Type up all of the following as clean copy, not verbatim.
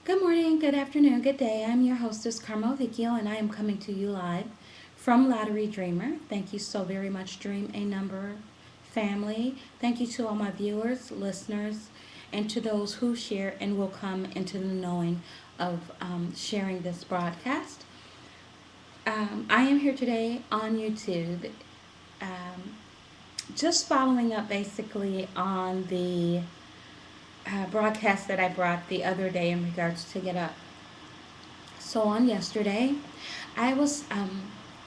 Good morning, good afternoon, good day. I'm your hostess, Carmel Vicchio, and I am coming to you live from Lottery Dreamer. Thank you so very much, Dream a Number family. Thank you to all my viewers, listeners, and to those who share and will come into the knowing of sharing this broadcast. I am here today on YouTube, um, just following up basically on the broadcast that I brought the other day in regards to Get Up. So on yesterday, I was,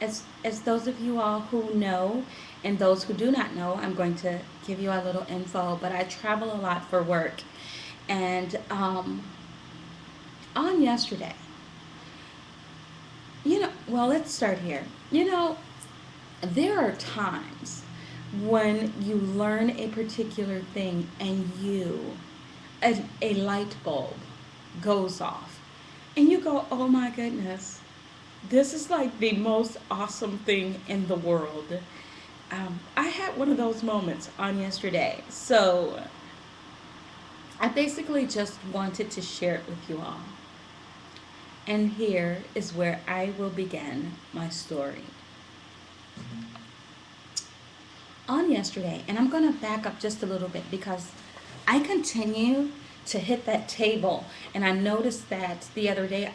as those of you all who know and those who do not know, I'm going to give you a little info. But I travel a lot for work, and on yesterday, well, let's start here. There are times when you learn a particular thing and a light bulb goes off, and you go, "Oh my goodness, this is like the most awesome thing in the world." I had one of those moments on yesterday. So I basically just wanted to share it with you all. And here is where I will begin my story. On yesterday, and I'm going to back up just a little bit because I continue to hit that table, and I noticed that the other day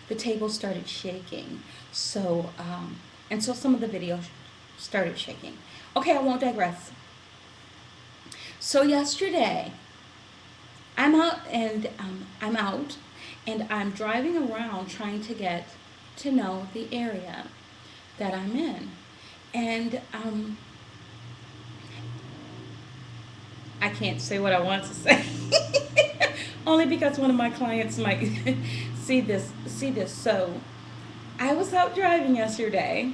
the table started shaking. So, and so some of the video started shaking. Okay, I won't digress. So yesterday, I'm out and I'm driving around trying to get to know the area that I'm in. And I can't say what I want to say. Only because one of my clients might see this. So I was out driving yesterday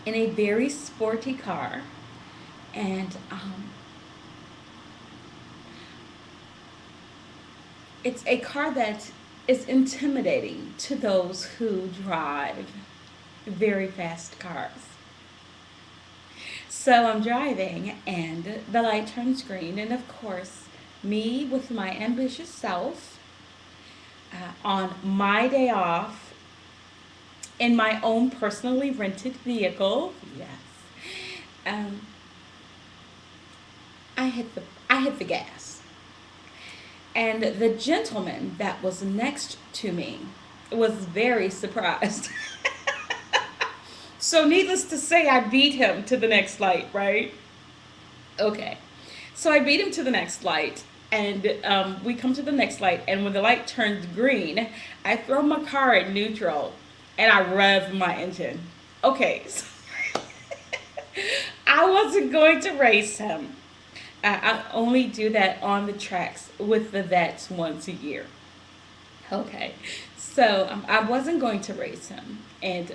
in a very sporty car, and it's a car that is intimidating to those who drive very fast cars. So I'm driving and the light turns green, and of course, me with my ambitious self, on my day off in my own personally rented vehicle, yes, um, I hit the gas. And the gentleman that was next to me was very surprised. So, needless to say, I beat him to the next light, right? Okay. So, I beat him to the next light, and we come to the next light, and when the light turns green, I throw my car in neutral and I rev my engine. Okay. So I wasn't going to race him. I only do that on the tracks with the vets once a year. Okay, so I wasn't going to race him, and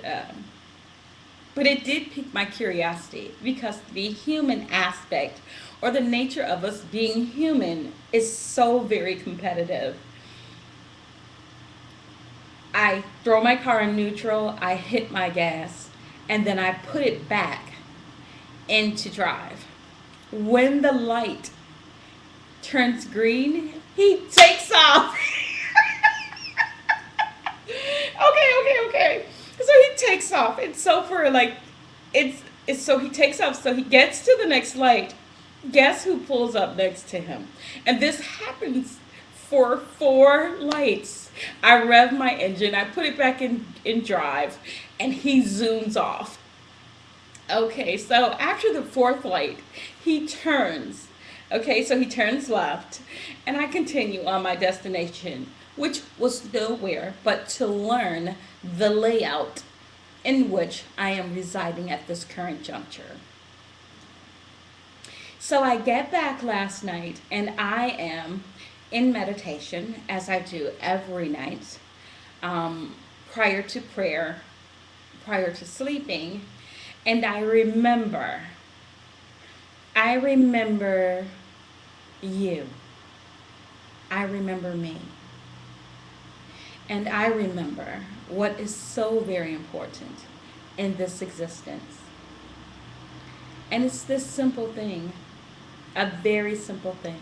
but it did pique my curiosity because the human aspect, or the nature of us being human, is so very competitive. I throw my car in neutral, I hit my gas, and then I put it back into drive. When the light turns green, he takes off. Okay. So he takes off. It's so for like, it's so he takes off. So he gets to the next light. Guess who pulls up next to him? And this happens for 4 lights. I rev my engine. I put it back in drive, and he zooms off. Okay, so after the fourth light, he turns. Okay, so he turns left, and I continue on my destination, which was nowhere but to learn the layout in which I am residing at this current juncture. So I get back last night, and I am in meditation, as I do every night, um, prior to prayer, prior to sleeping, and I remember you. I remember me. And I remember what is so very important in this existence. And it's this simple thing, a very simple thing.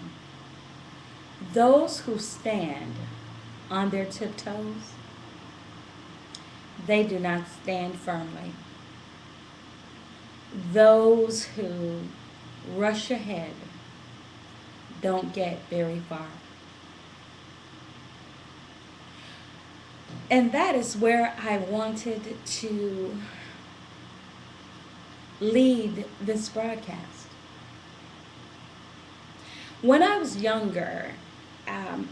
Those who stand on their tiptoes, they do not stand firmly. Those who rush ahead don't get very far. And that is where I wanted to lead this broadcast. When I was younger,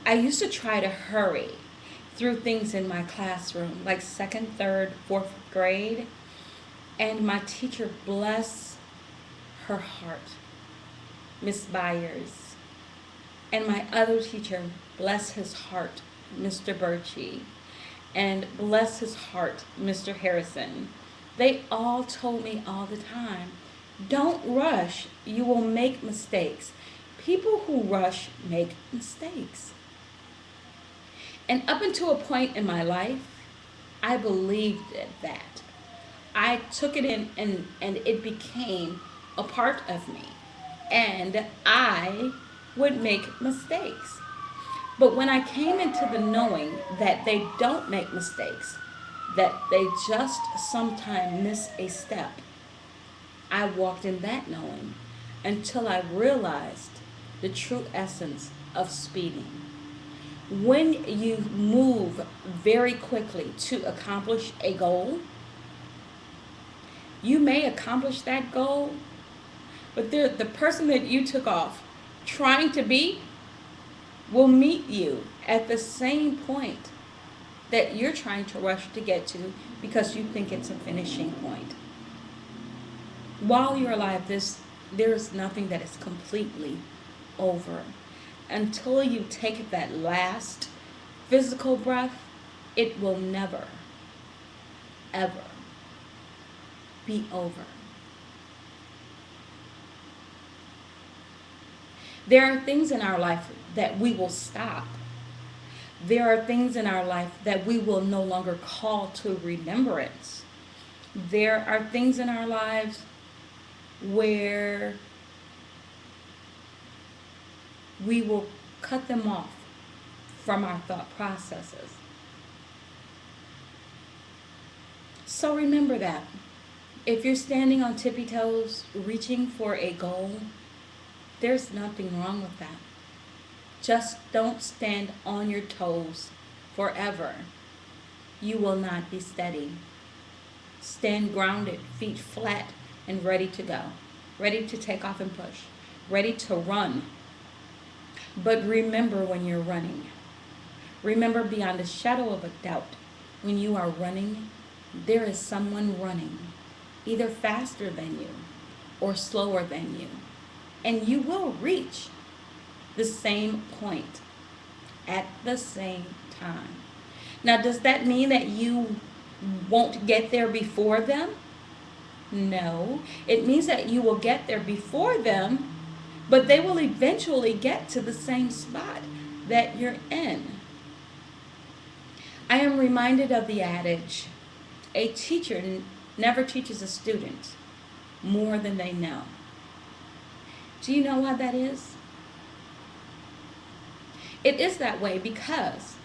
I used to try to hurry through things in my classroom, like second, third, fourth grade. And my teacher, bless her heart, Miss Byers, and my other teacher, bless his heart, Mr. Birchie, and bless his heart, Mr. Harrison. They all told me all the time, don't rush, you will make mistakes. People who rush make mistakes. And up until a point in my life, I believed that. I took it in and it became a part of me. And I would make mistakes. But when I came into the knowing that they don't make mistakes, that they just sometimes miss a step, I walked in that knowing until I realized the true essence of speeding. When you move very quickly to accomplish a goal, you may accomplish that goal, but the person that you took off trying to be will meet you at the same point that you're trying to rush to get to because you think it's a finishing point. While you're alive, there is nothing that is completely over. Until you take that last physical breath, it will never, ever be over. There are things in our life that we will stop. There are things in our life that we will no longer call to remembrance. There are things in our lives where we will cut them off from our thought processes. So remember that. If you're standing on tippy toes, reaching for a goal, there's nothing wrong with that. Just don't stand on your toes forever. You will not be steady. Stand grounded, feet flat, and ready to go. Ready to take off and push. Ready to run. But remember when you're running. Remember beyond a shadow of a doubt, when you are running, there is someone running, either faster than you or slower than you. And you will reach the same point at the same time. Now, does that mean that you won't get there before them? No. It means that you will get there before them, but they will eventually get to the same spot that you're in. I am reminded of the adage, a teacher never teaches a student more than they know. Do you know why that is? It is that way because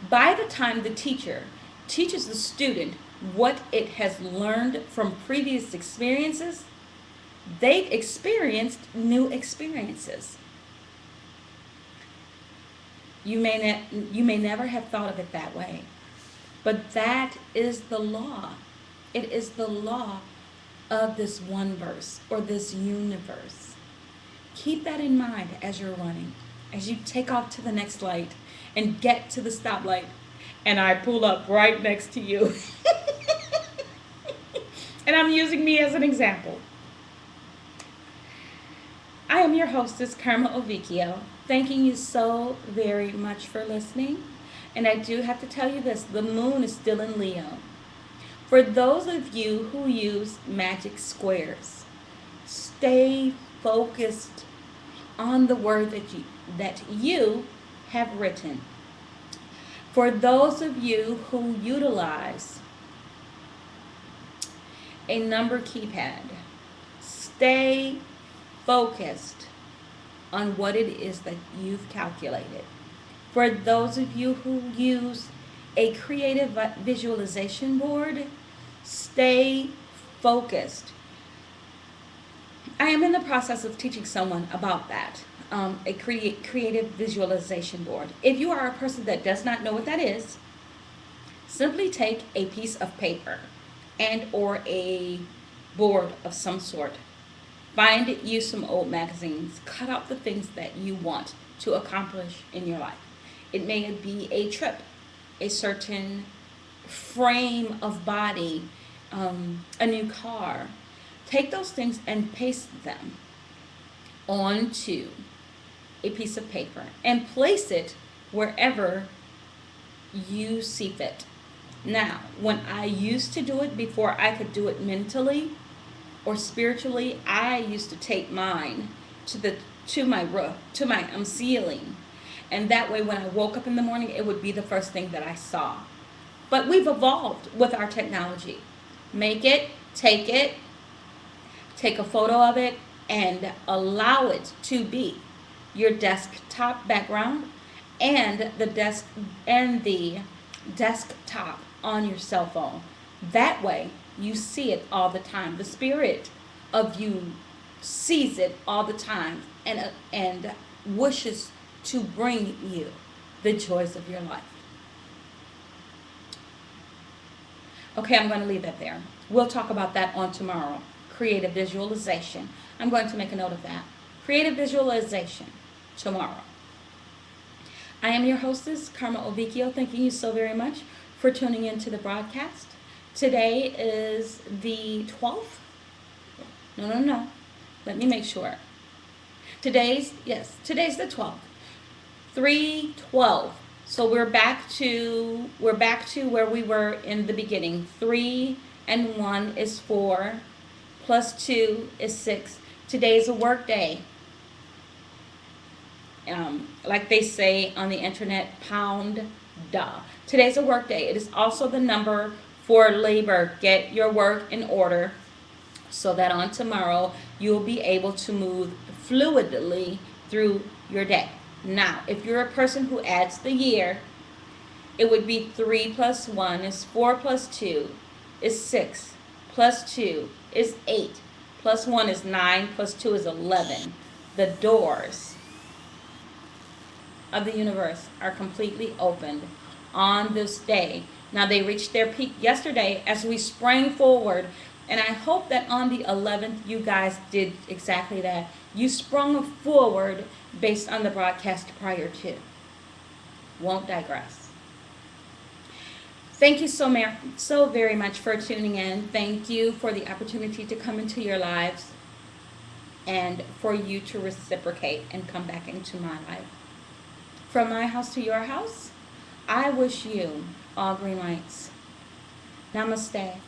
by the time the teacher teaches the student what it has learned from previous experiences, they've experienced new experiences. You may never have thought of it that way, but that is the law. It is the law of this one verse or this universe. Keep that in mind as you're running, as you take off to the next light and get to the stoplight, and I pull up right next to you. And I'm using me as an example. I am your hostess, Karma Ovicchio, thanking you so very much for listening. And I do have to tell you this, the moon is still in Leo. For those of you who use magic squares, stay focused on the word that you have written. For those of you who utilize a number keypad, stay focused on what it is that you've calculated. For those of you who use a creative visualization board, stay focused. I am in the process of teaching someone about that, a creative visualization board. If you are a person that does not know what that is, simply take a piece of paper and or a board of some sort. Find you some old magazines. Cut out the things that you want to accomplish in your life. It may be a trip, a certain frame of body, a new car. Take those things and paste them onto a piece of paper and place it wherever you see fit. Now, when I used to do it before I could do it mentally or spiritually, I used to take mine to my roof, to my ceiling, and that way when I woke up in the morning, it would be the first thing that I saw. But we've evolved with our technology. Make it, take a photo of it, and allow it to be your desktop background and the desktop on your cell phone. That way you see it all the time. The spirit of you sees it all the time and wishes to bring you the joys of your life. Okay, I'm going to leave that there. We'll talk about that on tomorrow. Creative visualization. I'm going to make a note of that. Creative visualization tomorrow. I am your hostess, Karma Ovicchio. Thanking you so very much for tuning into the broadcast. Today is the 12th. No. Let me make sure. Today's the 12th. 3/12. So we're back to where we were in the beginning. 3 and 1 is 4, plus 2 is 6. Today's a work day. Like they say on the internet, pound da. Today's a work day. It is also the number for labor. Get your work in order so that on tomorrow you'll be able to move fluidly through your day. Now, if you're a person who adds the year, it would be 3 plus 1 is 4 plus 2 is 6 plus 2 is 8 plus 1 is 9 plus 2 is 11. The doors of the universe are completely opened on this day. Now, they reached their peak yesterday as we sprang forward, and I hope that on the 11th you guys did exactly that. You sprung forward based on the broadcast prior to. Won't digress. Thank you so very much for tuning in. Thank you for the opportunity to come into your lives and for you to reciprocate and come back into my life. From my house to your house, I wish you all green lights. Namaste.